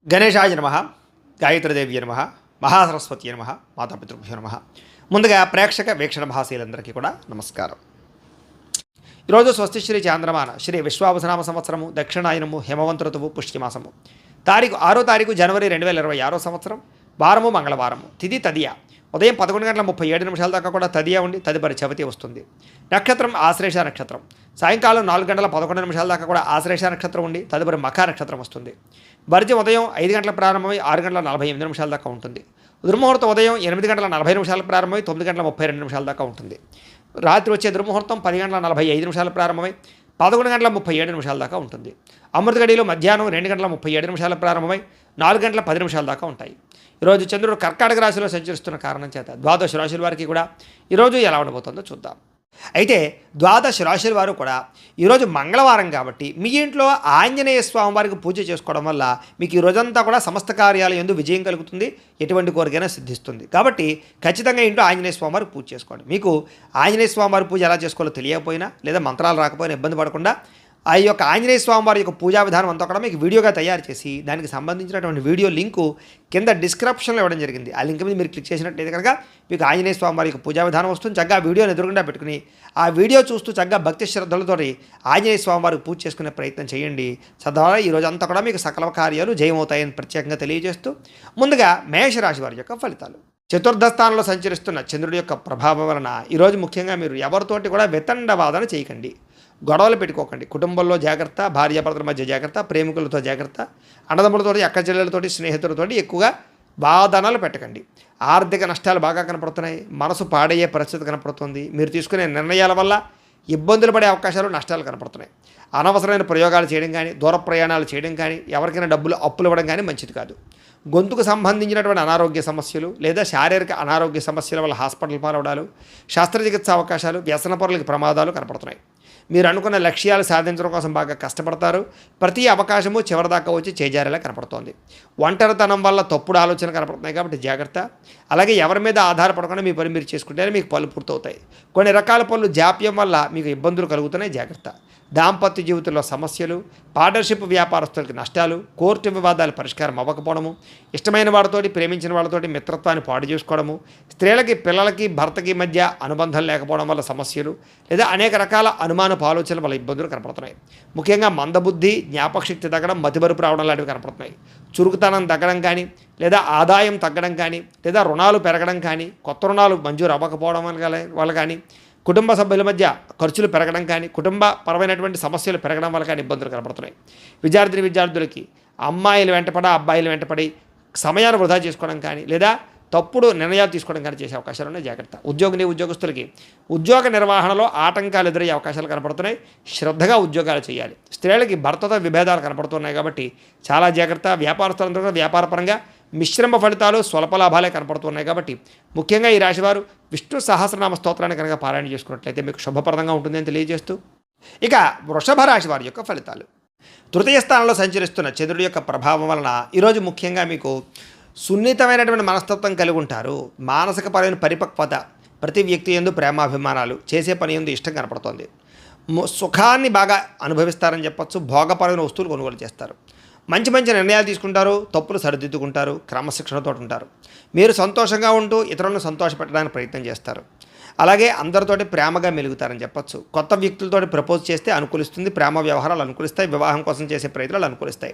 గణేశాయ నమః, గాయత్రీదేవి నమః, మహాసరస్వతి నమః, మాతాపితృభ్యో నమః. ముందుగా ప్రేక్షక వీక్షణ భాషలందరికీ కూడా నమస్కారం. ఈరోజు స్వస్తి శ్రీ చాంద్రమాన శ్రీ విశ్వావసనామ సంవత్సరము దక్షిణాయనము హేమవంత ఋతువు పుష్యమాసము 6 తారీఖు జనవరి 2026 సంవత్సరం. వారము మంగళవారము. తిథి తదియ. ఉదయం 11:37 దాకా కూడా తదియ ఉండి తదుపరి చవితి వస్తుంది. నక్షత్రం ఆశ్లేష నక్షత్రం. సాయంకాలం 4:11 దాకా కూడా ఆశ్లేష నక్షత్రం ఉండి తదుపరి మఖ నక్షత్రం వస్తుంది. భర్జి ఉదయం 5 గంటల ప్రారంభమై 6:48 దాకా ఉంటుంది. దుర్ముహూర్తం ఉదయం 8:40 ప్రారంభమై 9:32 దాకా ఉంటుంది. రాత్రి వచ్చే దుర్ముహూర్తం 10:45 ప్రారంభమై 11:37 దాకా ఉంటుంది. అమృత గడియలు మధ్యాహ్నం 2:37 ప్రారంభమై 4:10 దాకా ఉంటాయి. ఈరోజు చంద్రుడు కర్కాటక రాశిలో సంచరిస్తున్న కారణం చేత ద్వాదశ రాశుల వారికి కూడా ఈరోజు ఎలా ఉండబోతుందో చూద్దాం. అయితే ద్వాదశ రాశుల వారు కూడా ఈరోజు మంగళవారం కాబట్టి మీ ఇంట్లో ఆంజనేయ స్వామి వారికి పూజ చేసుకోవడం వల్ల మీకు ఈ రోజంతా కూడా సమస్త కార్యాలు యందు విజయం కలుగుతుంది. ఎటువంటి కోరికైనా సిద్ధిస్తుంది. కాబట్టి ఖచ్చితంగా ఇంట్లో ఆంజనేయ స్వామి వారికి పూజ చేసుకోండి. మీకు ఆంజనేయ స్వామి వారి పూజ ఎలా చేసుకోవాలో తెలియకపోయినా లేదా మంత్రాలు రాకపోయినా ఇబ్బంది పడకుండా ఆ యొక్క ఆంజనేయ స్వామి వారి యొక్క పూజా విధానం అంతా కూడా మీకు వీడియోగా తయారు చేసి దానికి సంబంధించినటువంటి వీడియో లింకు కింద డిస్క్రిప్షన్లో ఇవ్వడం జరిగింది. ఆ లింక్ మీద మీరు క్లిక్ చేసినట్లయితే కనుక మీకు ఆంజనేయ స్వామి వారి యొక్క పూజా విధానం వస్తుంది. చక్కగా ఆ వీడియోని ఎదురుగుండా పెట్టుకుని ఆ వీడియో చూస్తూ చక్కగా భక్తి శ్రద్ధలతో ఆంజనేయ స్వామి వారికి పూజ చేసుకునే ప్రయత్నం చేయండి. సదాలా ఈ రోజంతా కూడా మీకు సకల కార్యాలు జయమవుతాయని ప్రత్యేకంగా తెలియజేస్తూ ముందుగా మేషరాశి వారి యొక్క ఫలితాలు. చతుర్థ స్థానంలో సంచరిస్తున్న చంద్రుడి యొక్క ప్రభావం వలన ఈరోజు ముఖ్యంగా మీరు ఎవరితోటి కూడా వితండవాదన చేయకండి. గొడవలు పెట్టుకోకండి. కుటుంబంలో జాగ్రత్త, భార్యాభర్తల మధ్య జాగ్రత్త, ప్రేమికులతో జాగ్రత్త, అన్నదమ్ములతోటి అక్క చెల్లెలతోటి స్నేహితులతోటి ఎక్కువగా వాదనలు పెట్టకండి. ఆర్థిక నష్టాలు బాగా కనపడుతున్నాయి. మనసు పాడయ్యే పరిస్థితి కనపడుతుంది. మీరు తీసుకునే నిర్ణయాల వల్ల ఇబ్బందులు పడే అవకాశాలు, నష్టాలు కనపడుతున్నాయి. అనవసరమైన ప్రయోగాలు చేయడం కానీ, దూర ప్రయాణాలు చేయడం కానీ, ఎవరికైనా డబ్బులు అప్పులు ఇవ్వడం కానీ మంచిది కాదు. గొంతుకు సంబంధించినటువంటి అనారోగ్య సమస్యలు లేదా శారీరక అనారోగ్య సమస్యల వల్ల హాస్పిటల్ పాలవడాలు, శస్త్రచికిత్స అవకాశాలు, వ్యసన పరులకి ప్రమాదాలు కనపడుతున్నాయి. మీరు అనుకున్న లక్ష్యాలు సాధించడం కోసం బాగా కష్టపడతారు. ప్రతి అవకాశము చివరిదాకా వచ్చి చేజారేలా కనపడుతోంది. ఒంటరితనం వల్ల తప్పుడు ఆలోచన కనపడుతున్నాయి కాబట్టి జాగ్రత్త. అలాగే ఎవరి మీద ఆధారపడకుండా మీ పని మీరు చేసుకుంటేనే మీకు పనులు పూర్తవుతాయి. కొన్ని రకాల పనులు జాప్యం వల్ల మీకు ఇబ్బందులు కలుగుతున్నాయి. జాగ్రత్త. దాంపత్య జీవితంలో సమస్యలు, పార్ట్నర్షిప్ వ్యాపారస్తులకి నష్టాలు, కోర్టు వివాదాలు పరిష్కారం అవ్వకపోవడము, ఇష్టమైన వాళ్ళతోటి ప్రేమించిన వాళ్ళతోటి మిత్రత్వాన్ని పాడు చేసుకోవడము, స్త్రీలకి పిల్లలకి భర్తకి మధ్య అనుబంధం లేకపోవడం వల్ల సమస్యలు లేదా అనేక రకాల అనుమానపు ఆలోచనల వల్ల ఇబ్బందులు కనపడుతున్నాయి. ముఖ్యంగా మందబుద్ధి, జ్ఞాపకశక్తి తగ్గడం, మతిమరుపు రావడం లాంటివి కనపడుతున్నాయి. చురుకుతనం తగ్గడం కానీ లేదా ఆదాయం తగ్గడం కానీ లేదా రుణాలు పెరగడం కానీ, కొత్త రుణాలు మంజూరు అవ్వకపోవడం వల్ల కానీ, కుటుంబ సభ్యుల మధ్య ఖర్చులు పెరగడం కానీ, కుటుంబ పరమైనటువంటి సమస్యలు పెరగడం వల్ల కానీ ఇబ్బందులు కనపడుతున్నాయి. విద్యార్థులకి అమ్మాయిలు వెంటపడి అబ్బాయిలు వెంటపడి సమయాన్ని వృధా చేసుకోవడం కానీ లేదా తప్పుడు నిర్ణయాలు తీసుకోవడం కానీ చేసే అవకాశాలు ఉన్నాయి. జాగ్రత్త. ఉద్యోగస్తులకి ఉద్యోగ నిర్వహణలో ఆటంకాలు ఎదురయ్యే అవకాశాలు కనపడుతున్నాయి. శ్రద్ధగా ఉద్యోగాలు చేయాలి. స్త్రీలకి భర్తతో విభేదాలు కనపడుతున్నాయి కాబట్టి చాలా జాగ్రత్త. వ్యాపారస్తులందరూ కూడా వ్యాపారపరంగా మిశ్రమ ఫలితాలు, స్వల్ప లాభాలే కనపడుతున్నాయి కాబట్టి ముఖ్యంగా ఈ రాశివారు విష్ణు సహస్రనామ స్తోత్రాన్ని కనుక పారాయణ చేసుకున్నట్లయితే మీకు శుభప్రదంగా ఉంటుందని తెలియజేస్తూ ఇక వృషభ రాశి వారి యొక్క ఫలితాలు. తృతీయ స్థానంలో సంచరిస్తున్న చంద్రుడి యొక్క ప్రభావం వలన ఈరోజు ముఖ్యంగా మీకు సున్నితమైనటువంటి మనస్తత్వం కలిగి ఉంటారు. మానసికపరమైన పరిపక్వత, ప్రతి వ్యక్తి యందు ప్రేమాభిమానాలు, చేసే పని యందు ఇష్టం కనపడుతోంది. సుఖాన్ని బాగా అనుభవిస్తారని చెప్పచ్చు. భోగపరమైన వస్తువులు కొనుగోలు చేస్తారు. మంచి నిర్ణయాలు తీసుకుంటారు. తప్పులు సరిదిద్దుకుంటారు. క్రమశిక్షణతో ఉంటారు. మీరు సంతోషంగా ఉంటూ ఇతరులను సంతోషపెట్టడానికి ప్రయత్నం చేస్తారు. అలాగే అందరితోటి ప్రేమగా మెలుగుతారని చెప్పచ్చు. కొత్త వ్యక్తులతోటి ప్రపోజ్ చేస్తే అనుకూలిస్తుంది. ప్రేమ వ్యవహారాలు అనుకూలిస్తాయి. వివాహం కోసం చేసే ప్రయత్నాలు అనుకూలిస్తాయి.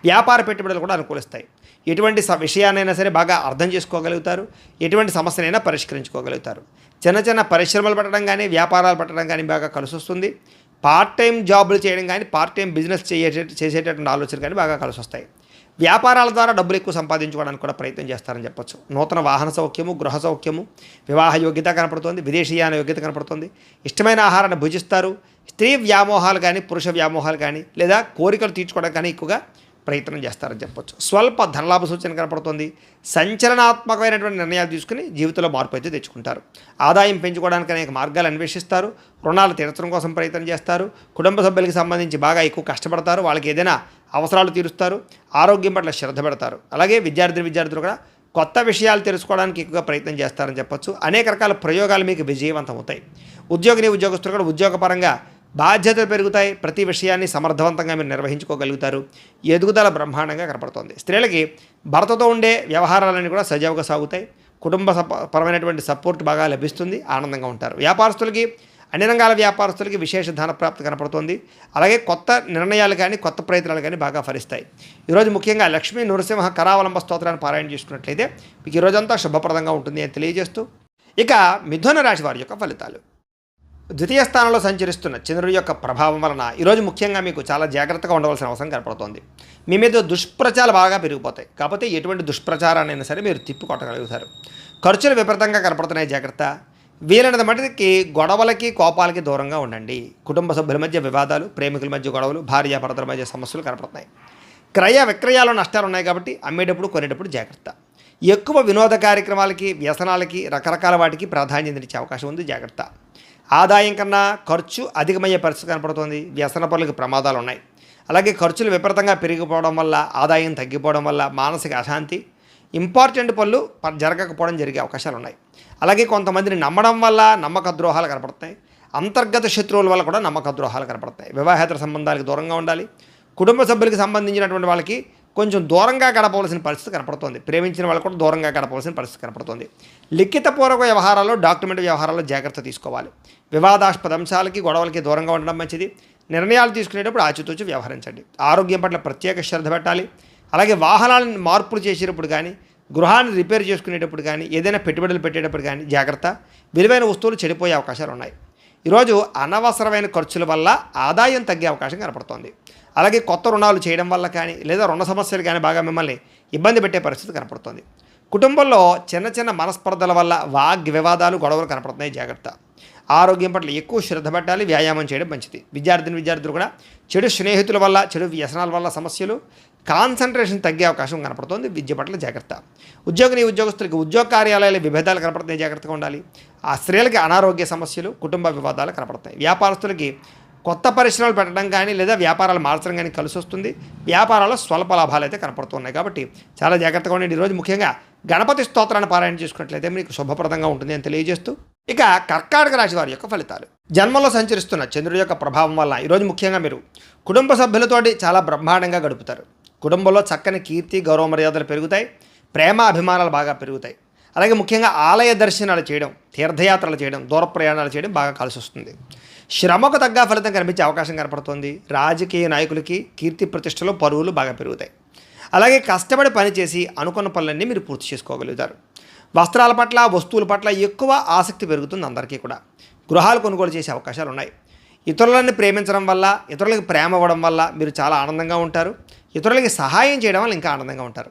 వ్యాపార పెట్టుబడులు కూడా అనుకూలిస్తాయి. ఎటువంటి విషయాన్నైనా సరే బాగా అర్థం చేసుకోగలుగుతారు. ఎటువంటి సమస్యనైనా పరిష్కరించుకోగలుగుతారు. చిన్న పరిశ్రమలు పెట్టడం కానీ, వ్యాపారాలు పెట్టడం కానీ బాగా కలిసి వస్తుంది. పార్ట్ టైం జాబులు చేయడం కానీ, పార్ట్ టైం బిజినెస్ చేసేటటువంటి ఆలోచనలు కానీ బాగా కలిసి వస్తాయి. వ్యాపారాల ద్వారా డబ్బులు ఎక్కువ సంపాదించుకోవడానికి కూడా ప్రయత్నం చేస్తారని చెప్పచ్చు. నూతన వాహన సౌఖ్యము, గృహ సౌఖ్యము, వివాహ యోగ్యత కనపడుతుంది. విదేశీయాన యోగ్యత కనపడుతుంది. ఇష్టమైన ఆహారాన్ని భుజిస్తారు. స్త్రీ వ్యామోహాలు కానీ, పురుష వ్యామోహాలు కానీ లేదా కోరికలు తీర్చుకోవడం కానీ ఎక్కువగా ప్రయత్నం చేస్తారని చెప్పొచ్చు. స్వల్ప ధనలాభ సూచన కనపడుతుంది. సంచలనాత్మకమైనటువంటి నిర్ణయాలు తీసుకుని జీవితంలో మార్పు అయితే తెచ్చుకుంటారు. ఆదాయం పెంచుకోవడానికి అనేక మార్గాలు అన్వేషిస్తారు. రుణాలు తీర్చడం కోసం ప్రయత్నం చేస్తారు. కుటుంబ సభ్యులకి సంబంధించి బాగా ఎక్కువ కష్టపడతారు. వాళ్ళకి ఏదైనా అవసరాలు తీరుస్తారు. ఆరోగ్యం పట్ల శ్రద్ధ పెడతారు. అలాగే విద్యార్థులు కూడా కొత్త విషయాలు తెలుసుకోవడానికి ఎక్కువగా ప్రయత్నం చేస్తారని చెప్పొచ్చు. అనేక రకాల ప్రయోగాలు మీకు విజయవంతం అవుతాయి. ఉద్యోగస్తులు కూడా ఉద్యోగపరంగా బాధ్యతలు పెరుగుతాయి, ప్రతి విషయాన్ని సమర్థవంతంగా మీరు నిర్వహించుకోగలుగుతారు, ఎదుగుదల బ్రహ్మాండంగా కనపడుతుంది. స్త్రీలకి భర్తతో ఉండే వ్యవహారాలన్నీ కూడా సజావుగా సాగుతాయి, కుటుంబ పరమైనటువంటి సపోర్ట్ బాగా లభిస్తుంది, ఆనందంగా ఉంటారు. వ్యాపారస్తులకి, అన్ని రంగాల వ్యాపారస్తులకి విశేష ధన ప్రాప్తి కనపడుతుంది. అలాగే కొత్త నిర్ణయాలు కానీ కొత్త ప్రయత్నాలు కానీ బాగా ఫలిస్తాయి. ఈరోజు ముఖ్యంగా లక్ష్మీ నృసింహ కరావలంబ స్తోత్రాన్ని పారాయణ చేసుకున్నట్లయితే మీకు ఈరోజంతా శుభప్రదంగా ఉంటుంది అని తెలియజేస్తూ, ఇక మిథున రాశి వారి యొక్క ఫలితాలు. ద్వితీయ స్థానంలో సంచరిస్తున్న చంద్రుడి యొక్క ప్రభావం వలన ఈరోజు ముఖ్యంగా మీకు చాలా జాగ్రత్తగా ఉండవలసిన అవసరం కనపడుతోంది. మీ మీద దుష్ప్రచారాలు బాగా పెరిగిపోతాయి, కాకపోతే ఎటువంటి దుష్ప్రచారాన్నైనా సరే మీరు తిప్పికొట్టగలుగుతారు. ఖర్చులు విపరీతంగా కనపడుతున్నాయి, జాగ్రత్త. వీలైనంత మటుకి గొడవలకి కోపాలకి దూరంగా ఉండండి. కుటుంబ సభ్యుల మధ్య వివాదాలు, ప్రేమికుల మధ్య గొడవలు, భార్యాభర్తల మధ్య సమస్యలు కనపడుతున్నాయి. క్రయ విక్రయాలు నష్టాలు ఉన్నాయి కాబట్టి అమ్మేటప్పుడు కొనేటప్పుడు జాగ్రత్త. ఎక్కువ వినోద కార్యక్రమాలకి, వ్యసనాలకి, రకరకాల వాటికి ప్రాధాన్యత ఇచ్చే అవకాశం ఉంది, జాగ్రత్త. ఆదాయం కన్నా ఖర్చు అధికమయ్యే పరిస్థితి కనపడుతుంది. వ్యసన పనులకు ప్రమాదాలు ఉన్నాయి. అలాగే ఖర్చులు విపరీతంగా పెరిగిపోవడం వల్ల, ఆదాయం తగ్గిపోవడం వల్ల మానసిక అశాంతి, ఇంపార్టెంట్ పనులు జరగకపోవడం జరిగే అవకాశాలు ఉన్నాయి. అలాగే కొంతమందిని నమ్మడం వల్ల నమ్మక ద్రోహాలు కనపడుతున్నాయి. అంతర్గత శత్రువుల వల్ల కూడా నమ్మక ద్రోహాలు కనపడుతున్నాయి. వివాహేతర సంబంధాలకు దూరంగా ఉండాలి. కుటుంబ సభ్యులకు సంబంధించినటువంటి వాళ్ళకి కొంచెం దూరంగా గడపవలసిన పరిస్థితి కనపడుతుంది. ప్రేమించిన వాళ్ళు కూడా దూరంగా గడపవలసిన పరిస్థితి కనపడుతుంది. లిఖితపూర్వక వ్యవహారాల్లో, డాక్యుమెంట్ వ్యవహారాల్లో జాగ్రత్త తీసుకోవాలి. వివాదాస్పద అంశాలకి, గొడవలకి దూరంగా ఉండడం మంచిది. నిర్ణయాలు తీసుకునేటప్పుడు ఆచితూచి వ్యవహరించండి. ఆరోగ్యం పట్ల ప్రత్యేక శ్రద్ధ పెట్టాలి. అలాగే వాహనాలను మార్పులు చేసేటప్పుడు కానీ, గృహాన్ని రిపేర్ చేసుకునేటప్పుడు కానీ, ఏదైనా పెట్టుబడులు పెట్టేటప్పుడు కానీ జాగ్రత్త. విలువైన వస్తువులు చెడిపోయే అవకాశాలు ఉన్నాయి. ఈరోజు అనవసరమైన ఖర్చుల వల్ల ఆదాయం తగ్గే అవకాశం కనపడుతోంది. అలాగే కొత్త రుణాలు చేయడం వల్ల కానీ, లేదా రుణ సమస్యలు కానీ బాగా మిమ్మల్ని ఇబ్బంది పెట్టే పరిస్థితి కనపడుతుంది. కుటుంబంలో చిన్న చిన్న మనస్పర్ధల వల్ల వివాదాలు, గొడవలు కనపడుతున్నాయి, జాగ్రత్త. ఆరోగ్యం పట్ల ఎక్కువ శ్రద్ధ పెట్టాలి, వ్యాయామం చేయడం మంచిది. విద్యార్థులు కూడా చెడు స్నేహితుల వల్ల, చెడు వ్యసనాల వల్ల సమస్యలు, కాన్సన్ట్రేషన్ తగ్గే అవకాశం కనపడుతుంది. విద్య పట్ల జాగ్రత్త. ఉద్యోగస్తులకి ఉద్యోగ కార్యాలయాల విభేదాలు కనపడుతున్నాయి, జాగ్రత్తగా ఉండాలి. ఆ స్త్రీలకి అనారోగ్య సమస్యలు, కుటుంబ వివాదాలు కనపడుతున్నాయి. వ్యాపారస్తులకి కొత్త పరిశ్రమలు పెట్టడం కానీ, లేదా వ్యాపారాలు మార్చడం కానీ కలిసి వస్తుంది. వ్యాపారాల్లో స్వల్ప లాభాలు అయితే కనపడుతున్నాయి కాబట్టి చాలా జాగ్రత్తగా ఉండండి. ఈరోజు ముఖ్యంగా గణపతి స్తోత్రాన్ని పారాయణ చేసుకున్నట్లయితే మీకు శుభప్రదంగా ఉంటుంది అని తెలియజేస్తూ, ఇక కర్కాటక రాశి వారి యొక్క ఫలితాలు. జన్మలో సంచరిస్తున్న చంద్రుడి యొక్క ప్రభావం వల్ల ఈరోజు ముఖ్యంగా మీరు కుటుంబ సభ్యులతోటి చాలా బ్రహ్మాండంగా గడుపుతారు. కుటుంబంలో చక్కని కీర్తి, గౌరవ మర్యాదలు పెరుగుతాయి. ప్రేమ అభిమానాలు బాగా పెరుగుతాయి. అలాగే ముఖ్యంగా ఆలయ దర్శనాలు చేయడం, తీర్థయాత్రలు చేయడం, దూర ప్రయాణాలు చేయడం బాగా కలిసి వస్తుంది. శ్రమకు తగ్గ ఫలితం కనిపించే అవకాశం కనపడుతుంది. రాజకీయ నాయకులకి కీర్తి ప్రతిష్టలు, పరువులు బాగా పెరుగుతాయి. అలాగే కష్టపడి పనిచేసి అనుకున్న పనులన్నీ మీరు పూర్తి చేసుకోగలుగుతారు. వస్త్రాల పట్ల, వస్తువుల పట్ల ఎక్కువ ఆసక్తి పెరుగుతుంది అందరికీ కూడా. గృహాలు కొనుగోలు చేసే అవకాశాలు ఉన్నాయి. ఇతరులని ప్రేమించడం వల్ల, ఇతరులకు ప్రేమ ఇవ్వడం వల్ల మీరు చాలా ఆనందంగా ఉంటారు. ఇతరులకి సహాయం చేయడం వల్ల ఇంకా ఆనందంగా ఉంటారు.